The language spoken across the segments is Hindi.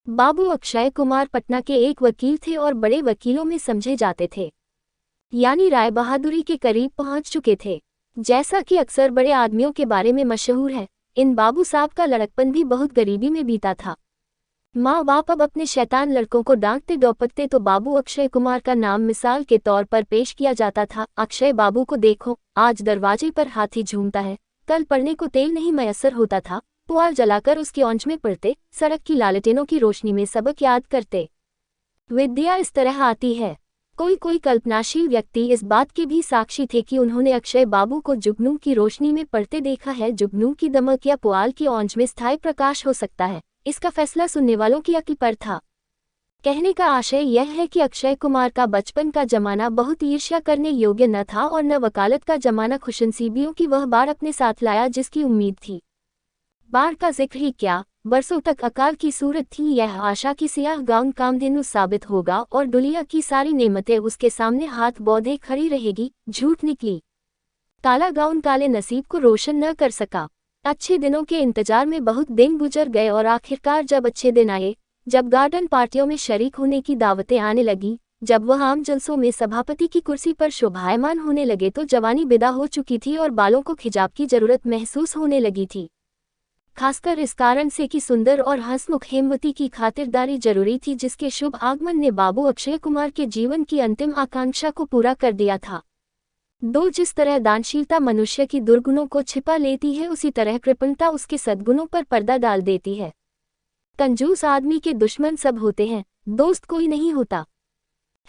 बाबू अक्षय कुमार पटना के एक वकील थे और बड़े वकीलों में समझे जाते थे, यानी राय बहादुरी के करीब पहुंच चुके थे। जैसा कि अक्सर बड़े आदमियों के बारे में मशहूर है, इन बाबू साहब का लड़कपन भी बहुत गरीबी में बीता था। माँ बाप अब अपने शैतान लड़कों को डांटते डौपटते तो बाबू अक्षय कुमार का नाम मिसाल के तौर पर पेश किया जाता था। अक्षय बाबू को देखो, आज दरवाजे पर हाथी झूमता है, कल पढ़ने को तेल नहीं मयस्सर होता था, पुआल जलाकर उसकी औंच में पड़ते, सड़क की लालटेनों की रोशनी में सबक याद करते। विद्या इस तरह आती है। कोई कल्पनाशील व्यक्ति इस बात के भी साक्षी थे कि उन्होंने अक्षय बाबू को जुगनू की रोशनी में पढ़ते देखा है। जुगनू की दमक या पुआल की औंच में स्थायी प्रकाश हो सकता है, इसका फैसला सुनने वालों की अक्ल पर था। कहने का आशय यह है कि अक्षय कुमार का बचपन का जमाना बहुत ईर्ष्या करने योग्य न था और न वकालत का जमाना खुशनसीबियों की वह बाढ़ अपने साथ लाया जिसकी उम्मीद थी। बाढ़ का जिक्र ही क्या, बरसों तक अकाल की सूरत थी। यह आशा की सियाह गाउन कामधेनु साबित होगा और दुनिया की सारी नेमतें उसके सामने हाथ बौधे खड़ी रहेगी। झूठ निकली। काला गाउन काले नसीब को रोशन न कर सका। अच्छे दिनों के इंतजार में बहुत दिन गुजर गए और आखिरकार जब अच्छे दिन आए, जब गार्डन पार्टियों में शरीक होने की दावतें आने लगी, जब वह आम जलसों में सभापति की कुर्सी पर शोभायमान होने लगे तो जवानी विदा हो चुकी थी और बालों को खिजाब की जरूरत महसूस होने लगी थी। खासकर इस कारण से कि सुंदर और हंसमुख हेमवती की खातिरदारी जरूरी थी, जिसके शुभ आगमन ने बाबू अक्षय कुमार के जीवन की अंतिम आकांक्षा को पूरा कर दिया था। जिस तरह दानशीलता मनुष्य की दुर्गुणों को छिपा लेती है, उसी तरह कृपणता उसके सद्गुणों पर पर्दा डाल देती है। कंजूस आदमी के दुश्मन सब होते हैं, दोस्त कोई नहीं होता।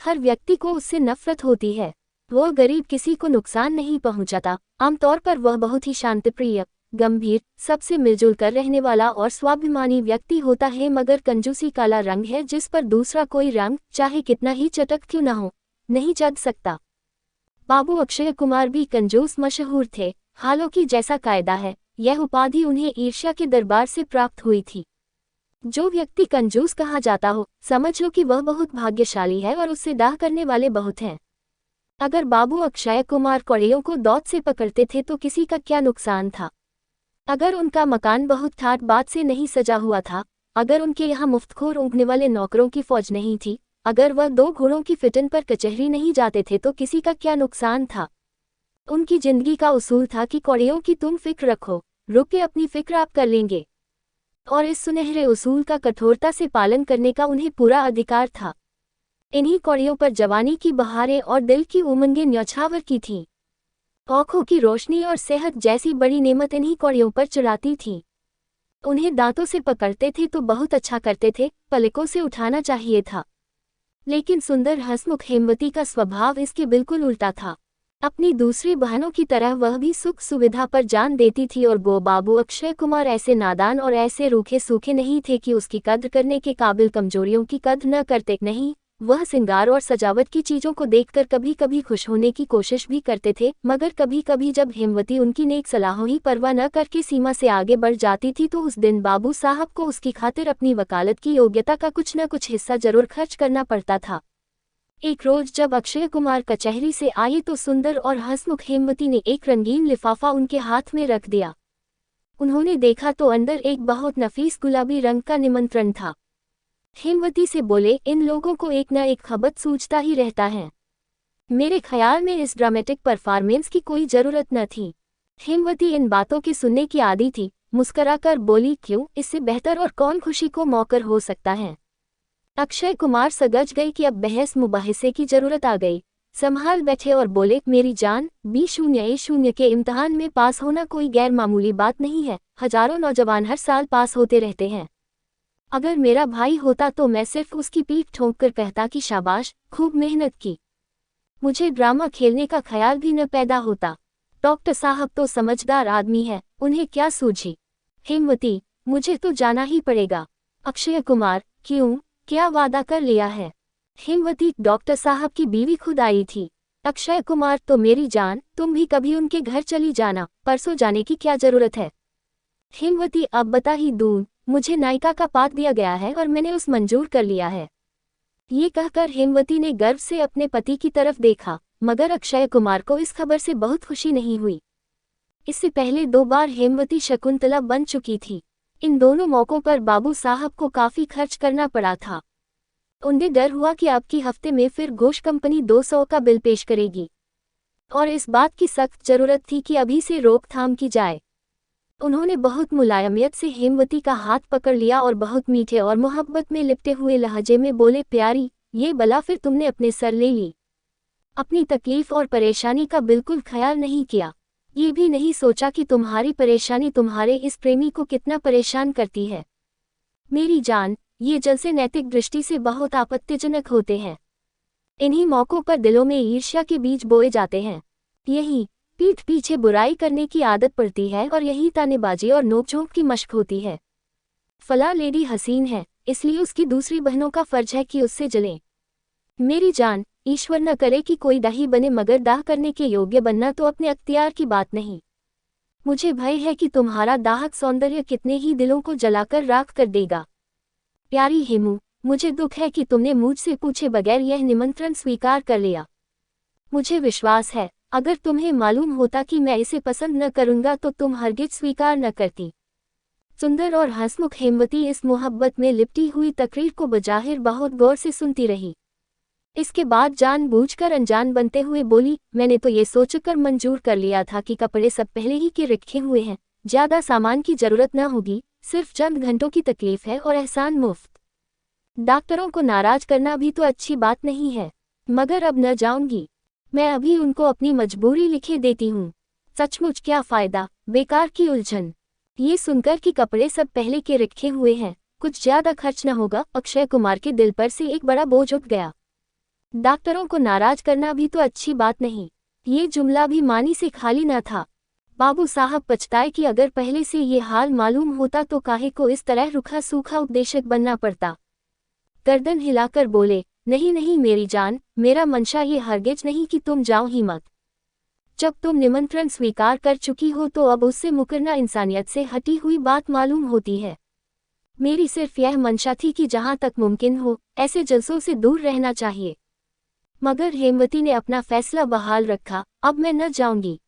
हर व्यक्ति को उससे नफरत होती है। वह गरीब किसी को नुकसान नहीं पहुंचाता। आमतौर पर वह बहुत ही शांतिप्रिय, गंभीर, सबसे मिलजुल कर रहने वाला और स्वाभिमानी व्यक्ति होता है, मगर कंजूसी काला रंग है जिस पर दूसरा कोई रंग, चाहे कितना ही चटक क्यों न हो, नहीं चढ़ सकता। बाबू अक्षय कुमार भी कंजूस मशहूर थे। हालांकि जैसा कायदा है, यह उपाधि उन्हें ईर्ष्या के दरबार से प्राप्त हुई थी। जो व्यक्ति कंजूस कहा जाता हो, समझ लो कि वह बहुत भाग्यशाली है और उससे डाह करने वाले बहुत हैं। अगर बाबू अक्षय कुमार कौड़ियों को दौत से पकड़ते थे तो किसी का क्या नुकसान था। अगर उनका मकान बहुत ठाट बात से नहीं सजा हुआ था, अगर उनके यहाँ मुफ्तखोर ऊँघने वाले नौकरों की फौज नहीं थी, अगर वह 2 घोड़ों की फिटन पर कचहरी नहीं जाते थे तो किसी का क्या नुकसान था। उनकी जिंदगी का उसूल था कि कौड़ियों की तुम फिक्र रखो, रुक के अपनी फिक्र आप कर लेंगे, और इस सुनहरे उसूल का कठोरता से पालन करने का उन्हें पूरा अधिकार था। इन्हीं कौड़ियों पर जवानी की बहारें और दिल की उमंगें न्यौछावर की थीं। आँखों की रोशनी और सेहत जैसी बड़ी नेमत इन्हीं कौड़ियों पर चुराती थीं। उन्हें दांतों से पकड़ते थे तो बहुत अच्छा करते थे, पलकों से उठाना चाहिए था। लेकिन सुंदर हंसमुख हेमवती का स्वभाव इसके बिल्कुल उल्टा था। अपनी दूसरी बहनों की तरह वह भी सुख सुविधा पर जान देती थी और बाबू अक्षय कुमार ऐसे नादान और ऐसे रूखे सूखे नहीं थे कि उसकी कद्र करने के काबिल कमजोरियों की कद्र न करते। नहीं, वह सिंगार और सजावट की चीजों को देखकर कभी कभी खुश होने की कोशिश भी करते थे, मगर कभी कभी जब हेमवती उनकी नेक सलाहों ही परवाह न करके सीमा से आगे बढ़ जाती थी तो उस दिन बाबू साहब को उसकी खातिर अपनी वकालत की योग्यता का कुछ न कुछ हिस्सा जरूर खर्च करना पड़ता था। एक रोज जब अक्षय कुमार कचहरी से आए तो सुंदर और हंसमुख हेमवती ने एक रंगीन लिफाफा उनके हाथ में रख दिया। उन्होंने देखा तो अंदर एक बहुत नफीस गुलाबी रंग का निमंत्रण था। हेमवती से बोले, इन लोगों को एक न एक खबत सूझता ही रहता है। मेरे ख्याल में इस ड्रामेटिक परफॉर्मेंस की कोई जरूरत न थी। हेमवती इन बातों के सुनने की आदी थी। मुस्कुराकर बोली, क्यों, इससे बेहतर और कौन खुशी को मौकर हो सकता है। अक्षय कुमार सगज गए कि अब बहस मुबाहिसे की जरूरत आ गई। संभाल बैठे और बोले, मेरी जान, B0A0 के इम्तिहान में पास होना कोई गैर मामूली बात नहीं है। हजारों नौजवान हर साल पास होते रहते हैं। अगर मेरा भाई होता तो मैं सिर्फ उसकी पीठ ठोंक कर कहता कि शाबाश, खूब मेहनत की। मुझे ड्रामा खेलने का ख्याल भी न पैदा होता। डॉक्टर साहब तो समझदार आदमी है, उन्हें क्या सूझी। हेमवती, मुझे तो जाना ही पड़ेगा। अक्षय कुमार, क्यों, क्या वादा कर लिया है। हेमवती, डॉक्टर साहब की बीवी खुद आई थी। अक्षय कुमार, तो मेरी जान, तुम भी कभी उनके घर चली जाना, परसों जाने की क्या जरूरत है। हेमवती, अब बता ही दूं, मुझे नायिका का पाठ दिया गया है और मैंने उस मंजूर कर लिया है। ये कहकर हेमवती ने गर्व से अपने पति की तरफ देखा, मगर अक्षय कुमार को इस खबर से बहुत खुशी नहीं हुई। इससे पहले 2 बार हेमवती शकुंतला बन चुकी थी। इन दोनों मौकों पर बाबू साहब को काफ़ी खर्च करना पड़ा था। उन्हें डर हुआ कि अब की हफ्ते में फिर गोश्त कंपनी 200 का बिल पेश करेगी और इस बात की सख्त ज़रूरत थी कि अभी से रोकथाम की जाए। उन्होंने बहुत मुलायमियत से हेमवती का हाथ पकड़ लिया और बहुत मीठे और मोहब्बत में लिपटे हुए लहजे में बोले, प्यारी, ये बला फिर तुमने अपने सर ले ली। अपनी तकलीफ और परेशानी का बिल्कुल ख्याल नहीं किया। ये भी नहीं सोचा कि तुम्हारी परेशानी तुम्हारे इस प्रेमी को कितना परेशान करती है। मेरी जान, ये जलसे नैतिक दृष्टि से बहुत आपत्तिजनक होते हैं। इन्हीं मौक़ों पर दिलों में ईर्ष्या के बीज बोए जाते हैं। यही पीठ पीछे बुराई करने की आदत पड़ती है और यही तानेबाजी और नोकझोंक की मशक होती है। फला लेडी हसीन है, इसलिए उसकी दूसरी बहनों का फर्ज है कि उससे जलें। मेरी जान, ईश्वर न करे कि कोई दाही बने, मगर दाह करने के योग्य बनना तो अपने अख्तियार की बात नहीं। मुझे भय है कि तुम्हारा दाहक सौंदर्य कितने ही दिलों को जलाकर राख कर देगा। प्यारी हेमू, मुझे दुख है कि तुमने मुझसे पूछे बगैर यह निमंत्रण स्वीकार कर लिया। मुझे विश्वास है, अगर तुम्हें मालूम होता कि मैं इसे पसंद न करूंगा तो तुम हरगिज स्वीकार न करती। सुंदर और हंसमुख हेमवती इस मोहब्बत में लिपटी हुई तकरीर को बजाहिर बहुत गौर से सुनती रही। इसके बाद जानबूझकर अनजान बनते हुए बोली, मैंने तो ये सोचकर मंजूर कर लिया था कि कपड़े सब पहले ही के रखे हुए हैं, ज़्यादा सामान की ज़रूरत न होगी, सिर्फ चंद घंटों की तकलीफ है और एहसान मुफ्त। डॉक्टरों को नाराज करना भी तो अच्छी बात नहीं है, मगर अब न जाऊंगी। मैं अभी उनको अपनी मजबूरी लिखे देती हूँ। सचमुच क्या फ़ायदा, बेकार की उलझन। ये सुनकर कि कपड़े सब पहले के रखे हुए हैं, कुछ ज़्यादा खर्च न होगा, अक्षय कुमार के दिल पर से एक बड़ा बोझ उठ गया। डॉक्टरों को नाराज करना भी तो अच्छी बात नहीं। ये जुमला भी मानी से खाली न था। बाबू साहब पछताए कि अगर पहले से ये हाल मालूम होता तो काहे को इस तरह रूखा सूखा उपदेशक बनना पड़ता। गर्दन हिलाकर बोले, नहीं नहीं मेरी जान, मेरा मंशा ये हरगिज नहीं कि तुम जाओ ही मत। जब तुम निमंत्रण स्वीकार कर चुकी हो तो अब उससे मुकरना इंसानियत से हटी हुई बात मालूम होती है। मेरी सिर्फ यह मंशा थी कि जहाँ तक मुमकिन हो ऐसे जलसों से दूर रहना चाहिए। मगर हेमवती ने अपना फैसला बहाल रखा, अब मैं न जाऊंगी।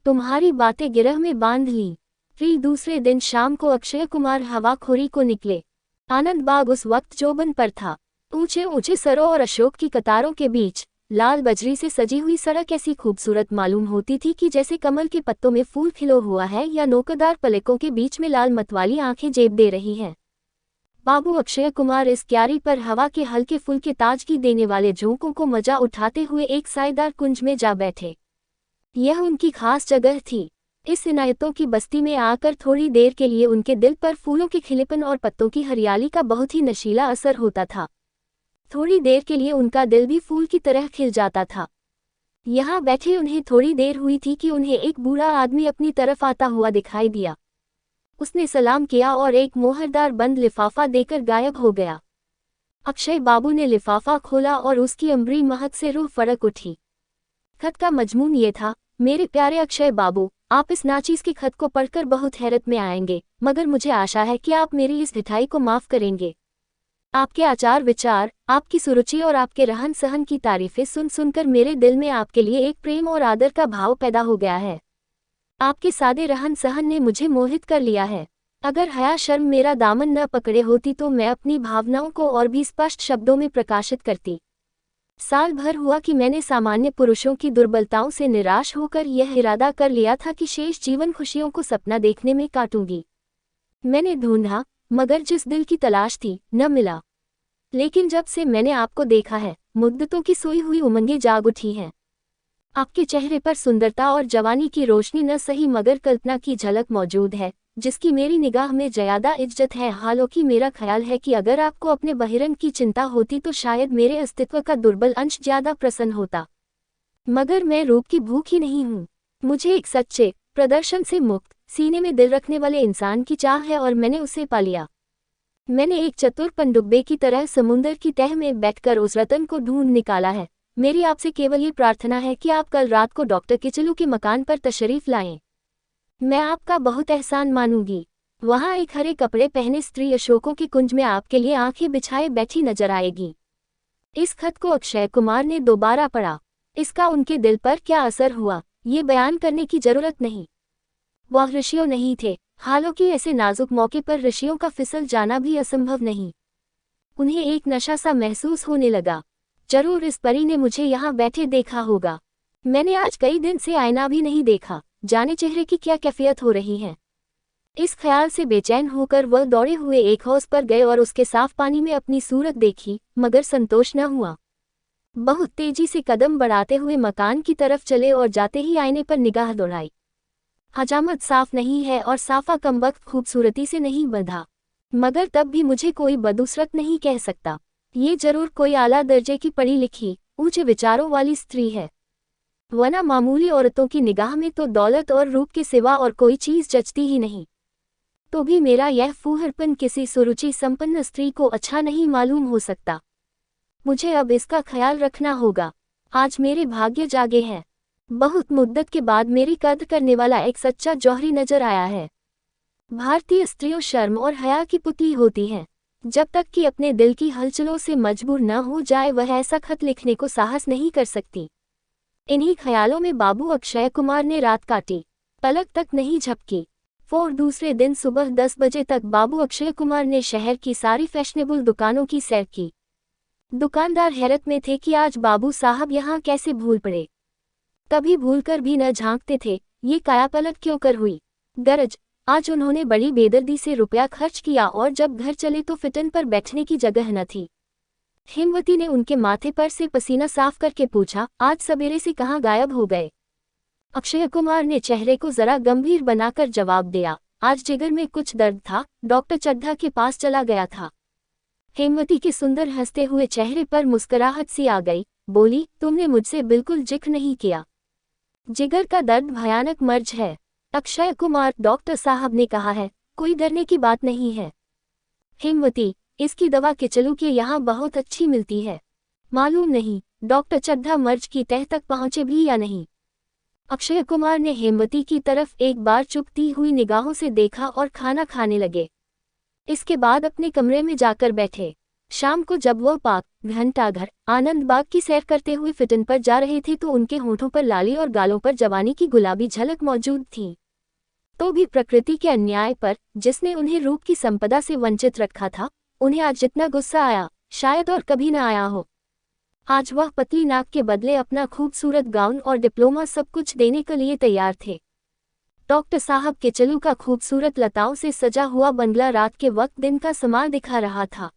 तुम्हारी बातें गिरह में बांध ली। फिर दूसरे दिन शाम को अक्षय कुमार हवाखोरी को निकले। आनंद बाग उस वक्त जोबन पर था। ऊंचे ऊंचे सरों और अशोक की कतारों के बीच लाल बजरी से सजी हुई सड़क ऐसी खूबसूरत मालूम होती थी कि जैसे कमल के पत्तों में फूल खिलो हुआ है या नोकदार पलकों के बीच में लाल मतवाली आंखें जेब दे रही हैं। बाबू अक्षय कुमार इस क्यारी पर हवा के हल्के फुल्के ताजगी देने वाले झोंकों को मजा उठाते हुए एक सायेदार कुंज में जा बैठे। यह उनकी खास जगह थी। इस इनायतों की बस्ती में आकर थोड़ी देर के लिए उनके दिल पर फूलों के खिलेपन और पत्तों की हरियाली का बहुत ही नशीला असर होता था। थोड़ी देर के लिए उनका दिल भी फूल की तरह खिल जाता था। यहाँ बैठे उन्हें थोड़ी देर हुई थी कि उन्हें एक बूढ़ा आदमी अपनी तरफ आता हुआ दिखाई दिया। उसने सलाम किया और एक मोहरदार बंद लिफाफा देकर गायब हो गया। अक्षय बाबू ने लिफाफा खोला और उसकी अम्बरी महक से रूह फड़क उठी। खत का मजमून ये था, मेरे प्यारे अक्षय बाबू, आप इस नाचीज के खत को पढ़कर बहुत हैरत में आएंगे, मगर मुझे आशा है कि आप मेरी इस ढिठाई को माफ़ करेंगे। आपके आचार विचार, आपकी सुरुचि और आपके रहन सहन की तारीफें सुन सुनकर मेरे दिल में आपके लिए एक प्रेम और आदर का भाव पैदा हो गया है। आपके सादे रहन सहन ने मुझे मोहित कर लिया है। अगर हया शर्म मेरा दामन न पकड़े होती तो मैं अपनी भावनाओं को और भी स्पष्ट शब्दों में प्रकाशित करती। साल भर हुआ कि मैंने सामान्य पुरुषों की दुर्बलताओं से निराश होकर यह इरादा कर लिया था कि शेष जीवन खुशियों को सपना देखने में काटूंगी। मैंने ढूंढा, मगर जिस दिल की तलाश थी न मिला। लेकिन जब से मैंने आपको देखा है, मुद्दतों की सोई हुई उमंगें जाग उठी हैं। आपके चेहरे पर सुंदरता और जवानी की रोशनी न सही मगर कल्पना की झलक मौजूद है, जिसकी मेरी निगाह में ज़्यादा इज्जत है। हालांकि मेरा ख्याल है कि अगर आपको अपने बहिरंग की चिंता होती तो शायद मेरे अस्तित्व का दुर्बल अंश ज़्यादा प्रसन्न होता। मगर मैं रूप की भूखी नहीं हूँ। मुझे एक सच्चे, प्रदर्शन से मुक्त, सीने में दिल रखने वाले इंसान की चाह है और मैंने उसे पा लिया। मैंने एक चतुर पनडुब्बे की तरह समुंदर की तह में बैठकर उस रतन को ढूंढ निकाला है। मेरी आपसे केवल ये प्रार्थना है कि आप कल रात को डॉक्टर किचलू के मकान पर तशरीफ लाएं। मैं आपका बहुत एहसान मानूंगी। वहाँ एक हरे कपड़े पहने स्त्री अशोकों के कुंज में आपके लिए आंखें बिछाए बैठी नजर आएगी। इस खत को अक्षय कुमार ने दोबारा पढ़ा। इसका उनके दिल पर क्या असर हुआ, ये बयान करने की जरूरत नहीं। वह ऋषियों नहीं थे, हालांकि ऐसे नाजुक मौके पर ऋषियों का फिसल जाना भी असंभव नहीं। उन्हें एक नशा सा महसूस होने लगा। जरूर इस परी ने मुझे यहाँ बैठे देखा होगा। मैंने आज कई दिन से आईना भी नहीं देखा, जाने चेहरे की क्या कैफियत हो रही है। इस ख्याल से बेचैन होकर वह दौड़े हुए एक हौज पर गए और उसके साफ पानी में अपनी सूरत देखी, मगर संतोष न हुआ। बहुत तेजी से कदम बढ़ाते हुए मकान की तरफ चले और जाते ही आईने पर निगाह दौड़ाई। हजामत साफ नहीं है और साफा कमबख्त खूबसूरती से नहीं बंधा, मगर तब भी मुझे कोई बदसूरत नहीं कह सकता। ये जरूर कोई आला दर्जे की पढ़ी लिखी, ऊंचे विचारों वाली स्त्री है, वरना मामूली औरतों की निगाह में तो दौलत और रूप के सिवा और कोई चीज जचती ही नहीं। तो भी मेरा यह फूहड़पन किसी सुरुचि संपन्न स्त्री को अच्छा नहीं मालूम हो सकता। मुझे अब इसका ख्याल रखना होगा। आज मेरे भाग्य जागे हैं। बहुत मुद्दत के बाद मेरी कद्र करने वाला एक सच्चा जौहरी नजर आया है। भारतीय स्त्रियों शर्म और हया की पुतली होती हैं। जब तक कि अपने दिल की हलचलों से मजबूर न हो जाए वह ऐसा खत लिखने को साहस नहीं कर सकती। इन्हीं ख्यालों में बाबू अक्षय कुमार ने रात काटी, पलक तक नहीं झपकी। दूसरे दिन सुबह 10 बजे तक बाबू अक्षय कुमार ने शहर की सारी फैशनेबल दुकानों की सैर की। दुकानदार हैरत में थे कि आज बाबू साहब यहाँ कैसे भूल पड़े। कभी भूलकर भी न झांकते थे, ये कायापलट क्यों कर हुई। गरज आज उन्होंने बड़ी बेदर्दी से रुपया खर्च किया और जब घर चले तो फिटन पर बैठने की जगह न थी। हेमवती ने उनके माथे पर से पसीना साफ करके पूछा, आज सवेरे से कहाँ गायब हो गए। अक्षय कुमार ने चेहरे को जरा गंभीर बनाकर जवाब दिया, आज जिगर में कुछ दर्द था, डॉक्टर चड्ढा के पास चला गया था। हेमवती के सुंदर हंसते हुए चेहरे पर मुस्कुराहट सी आ गई। बोली, तुमने मुझसे बिल्कुल जिक्र नहीं किया। जिगर का दर्द भयानक मर्ज है। अक्षय कुमार, डॉक्टर साहब ने कहा है, कोई डरने की बात नहीं है। हेमवती, इसकी दवा किचलू के यहाँ बहुत अच्छी मिलती है। मालूम नहीं डॉक्टर चड्ढा मर्ज की तह तक पहुँचे भी या नहीं। अक्षय कुमार ने हेमवती की तरफ एक बार चुभती हुई निगाहों से देखा और खाना खाने लगे। इसके बाद अपने कमरे में जाकर बैठे। शाम को जब वह पार्क, घंटाघर, आनंद बाग की सैर करते हुए फिटन पर जा रहे थे तो उनके होठों पर लाली और गालों पर जवानी की गुलाबी झलक मौजूद थी। तो भी प्रकृति के अन्याय पर, जिसने उन्हें रूप की संपदा से वंचित रखा था, उन्हें आज जितना गुस्सा आया शायद और कभी न आया हो। आज वह पतली नाक के बदले अपना खूबसूरत गाउन और डिप्लोमा सब कुछ देने के लिए तैयार थे। डॉक्टर साहब के चलू का खूबसूरत लताओं से सजा हुआ बंगला रात के वक्त दिन का समार दिखा रहा था।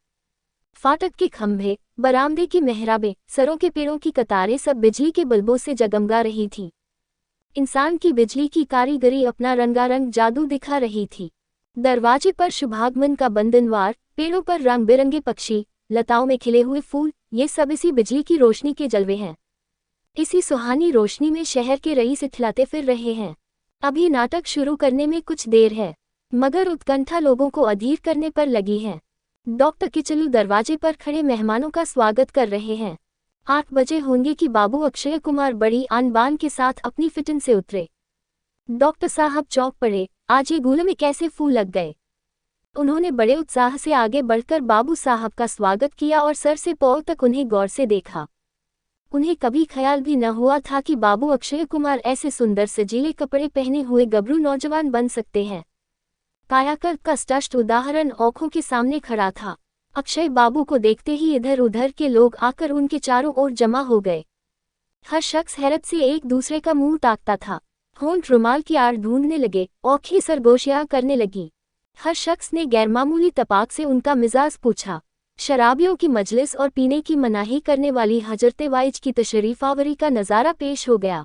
फाटक के खंभे, बरामदे की मेहराबें, सरों के पेड़ों की कतारें सब बिजली के बल्बों से जगमगा रही थीं। इंसान की बिजली की कारीगरी अपना रंगारंग जादू दिखा रही थी। दरवाजे पर शुभागमन का बंधनवार, पेड़ों पर रंग बिरंगे पक्षी, लताओं में खिले हुए फूल, ये सब इसी बिजली की रोशनी के जलवे हैं। इसी सुहानी रोशनी में शहर के रईस इठलाते फिर रहे हैं। अभी नाटक शुरू करने में कुछ देर है, मगर उत्कंठा लोगों को अधीर करने पर लगी है। डॉक्टर किचलू दरवाजे पर खड़े मेहमानों का स्वागत कर रहे हैं। 8 बजे होंगे कि बाबू अक्षय कुमार बड़ी आन बान के साथ अपनी फिटन से उतरे। डॉक्टर साहब चौंक पड़े, आज ये गूले में कैसे फूल लग गए। उन्होंने बड़े उत्साह से आगे बढ़कर बाबू साहब का स्वागत किया और सर से पांव तक उन्हें गौर से देखा। उन्हें कभी ख्याल भी न हुआ था कि बाबू अक्षय कुमार ऐसे सुंदर सजीले कपड़े पहने हुए गबरू नौजवान बन सकते हैं। कायाकल्प का स्पष्ट उदाहरण आंखों के सामने खड़ा था। अक्षय बाबू को देखते ही इधर उधर के लोग आकर उनके चारों ओर जमा हो गए। हर शख्स हैरत से एक दूसरे का मुंह ताकता था। होंठ रुमाल की आड़ ढूंढने लगे, आंखें सरगोशियां करने लगी। हर शख्स ने गैरमामूली तपाक से उनका मिजाज पूछा। शराबियों की मजलिस और पीने की मनाही करने वाली हजरते वाइज की तशरीफावरी का नज़ारा पेश हो गया।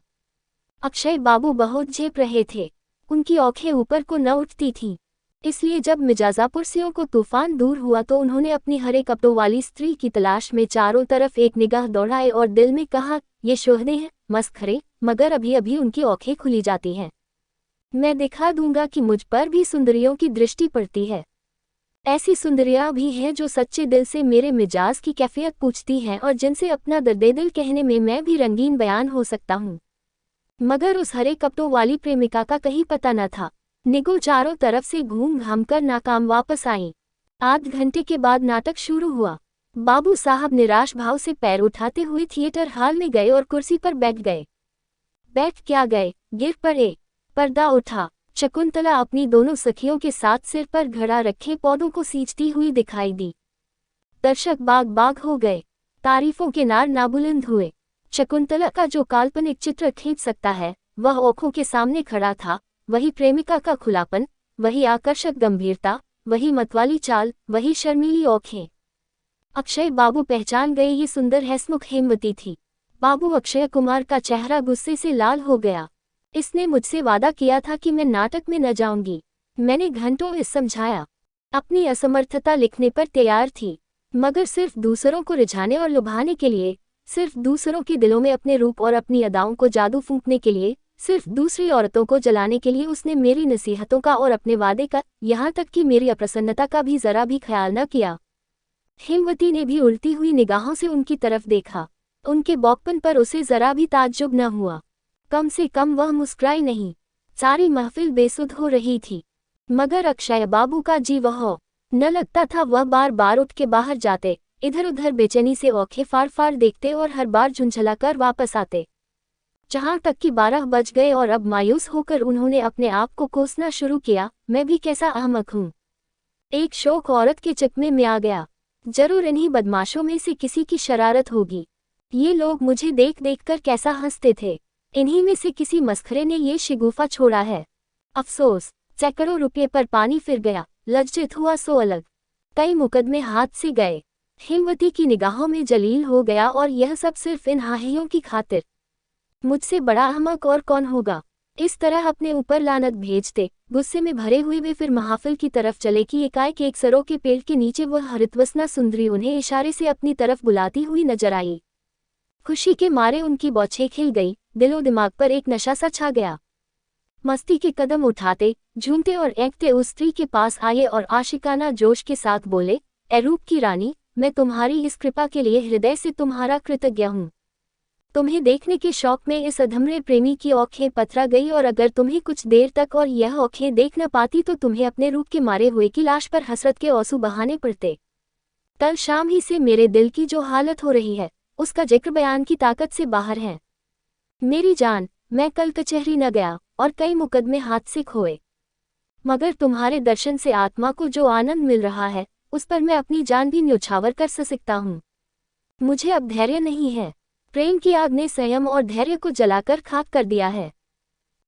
अक्षय बाबू बहुत झेप रहे थे। उनकी आंखें ऊपर को न उठती थीं। इसलिए जब मिर्जापुरसियों को तूफान दूर हुआ तो उन्होंने अपनी हरे कपड़ों वाली स्त्री की तलाश में चारों तरफ एक निगाह दौड़ाए और दिल में कहा, ये शोहदे हैं, मस्खरे, मगर अभी अभी उनकी आंखें खुली जाती हैं। मैं दिखा दूंगा कि मुझ पर भी सुंदरियों की दृष्टि पड़ती है। ऐसी सुंदरियां भी हैं जो सच्चे दिल से मेरे मिजाज की कैफियत पूछती हैं और जिनसे अपना दर्दे दिल कहने में मैं भी रंगीन बयान हो सकता हूँ। मगर उस हरे कपड़ों वाली प्रेमिका का कहीं पता न था। निगो चारों तरफ से घूम घाम कर नाकाम वापस आई। आध घंटे के बाद नाटक शुरू हुआ। बाबू साहब निराश भाव से पैर उठाते हुए थिएटर हॉल में गए और कुर्सी पर बैठ गए। बैठ क्या गए, गिर पड़े। पर्दा उठा। शकुंतला अपनी दोनों सखियों के साथ सिर पर घड़ा रखे पौधों को सींचती हुई दिखाई दी। दर्शक बाग बाग हो गए, तारीफों के नार नाबुलंद हुए। शकुंतला का जो काल्पनिक चित्र खींच सकता है, वह आंखों के सामने खड़ा था। वही प्रेमिका का खुलापन, वही आकर्षक गंभीरता, वही मतवाली चाल, वही शर्मीली आंखें। अक्षय बाबू पहचान गए, ये सुंदर हंसमुख हेमवती थी। बाबू, अक्षय कुमार का चेहरा गुस्से से लाल हो गया। इसने मुझसे वादा किया था कि मैं नाटक में न जाऊंगी। मैंने घंटों इस समझाया, अपनी असमर्थता लिखने पर तैयार थी, मगर सिर्फ दूसरों को रिझाने और लुभाने के लिए, सिर्फ दूसरों के दिलों में अपने रूप और अपनी अदाओं को जादू फूंकने के लिए, सिर्फ दूसरी औरतों को जलाने के लिए उसने मेरी नसीहतों का और अपने वादे का, यहाँ तक कि मेरी अप्रसन्नता का भी जरा भी ख्याल न किया। हेमवती ने भी उल्टी हुई निगाहों से उनकी तरफ देखा। उनके बौकपन पर उसे जरा भी ताज्जुब न हुआ। कम से कम वह मुस्कुराई नहीं। सारी महफिल बेसुध हो रही थी, मगर अक्षय बाबू का जी वह न लगता था। वह बार बार उठ के बाहर जाते, इधर उधर बेचैनी से आंखें फाड़ फाड़ देखते और हर बार झुंझला कर वापस आते। जहाँ तक कि 12 बज गए और अब मायूस होकर उन्होंने अपने आप को कोसना शुरू किया, मैं भी कैसा अहमक हूँ। एक शौक औरत के चकमे में आ गया। जरूर इन्हीं बदमाशों में से किसी की शरारत होगी। ये लोग मुझे देख देख कर कैसा हंसते थे। इन्हीं में से किसी मस्खरे ने ये शिगुफा छोड़ा है। अफसोस, सैकड़ों रुपये पर पानी फिर गया। लज्जित हुआ सो अलग, कई मुकदमे हाथ से गए। हेमवती की निगाहों में जलील हो गया, और यह सब सिर्फ इन हाहियों की खातिर। मुझसे बड़ा अहमक और कौन होगा। इस तरह अपने ऊपर लानत भेजते। गुस्से में भरे हुए वे फिर महाफिल की तरफ चले कि एकाएक एक सरों के पेड़ के नीचे वह हरितवसना सुंदरी उन्हें इशारे से अपनी तरफ बुलाती हुई नजर आई। खुशी के मारे उनकी बौछें खिल गई, दिलो दिमाग पर एक नशा सा छा गया। मस्ती के कदम उठाते, झूमते और ऐंठते उस स्त्री के पास आए और आशिकाना जोश के साथ बोले, ए रूप की रानी, मैं तुम्हारी इस कृपा के लिए हृदय से तुम्हारा कृतज्ञ हूँ। तुम्हें देखने के शौक में इस अधमरे प्रेमी की आंखें पथरा गई, और अगर तुम्हें कुछ देर तक और यह आंखें देख न पाती तो तुम्हें अपने रूप के मारे हुए की लाश पर हसरत के आंसू बहाने पड़ते। कल शाम ही से मेरे दिल की जो हालत हो रही है, उसका जिक्र बयान की ताकत से बाहर है। मेरी जान, मैं कल कचहरी न गया और कई मुकदमे हाथ से खोए, मगर तुम्हारे दर्शन से आत्मा को जो आनंद मिल रहा है, उस पर मैं अपनी जान भी न्यौछावर कर सकता हूँ। मुझे अब धैर्य नहीं है। प्रेम की आग ने संयम और धैर्य को जलाकर खाक कर दिया है।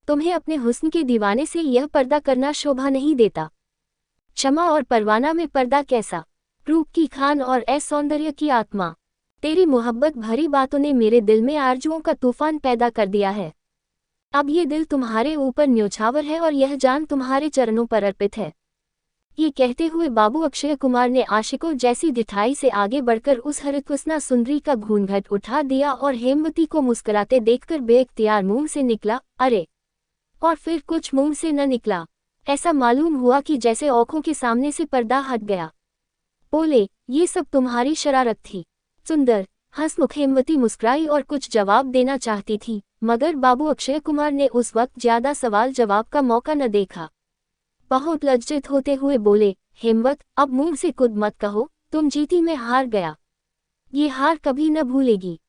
तुम्हें अपने हुस्न के दीवाने से यह पर्दा करना शोभा नहीं देता। क्षमा और परवाना में पर्दा कैसा। रूप की खान और सौंदर्य की आत्मा, तेरी मोहब्बत भरी बातों ने मेरे दिल में आरजुओं का तूफान पैदा कर दिया है। अब ये दिल तुम्हारे ऊपर न्यौछावर है और यह जान तुम्हारे चरणों पर अर्पित है। ये कहते हुए बाबू अक्षय कुमार ने आशिकों जैसी ढिठाई से आगे बढ़कर उस हरितवसना सुंदरी का घूंघट उठा दिया और हेमवती को मुस्कुराते देखकर बेइख्तियार मुंह से निकला, अरे, और फिर कुछ मुंह से न निकला। ऐसा मालूम हुआ कि जैसे आंखों के सामने से पर्दा हट गया। बोले, ये सब तुम्हारी शरारत थी। सुंदर हंसमुख हेमवती मुस्कुराई और कुछ जवाब देना चाहती थी, मगर बाबू अक्षय कुमार ने उस वक्त ज्यादा सवाल जवाब का मौका न देखा। बहुत लज्जित होते हुए बोले, हेमवत, अब मुंह से खुद मत कहो, तुम जीती मैं हार गया। ये हार कभी न भूलेगी।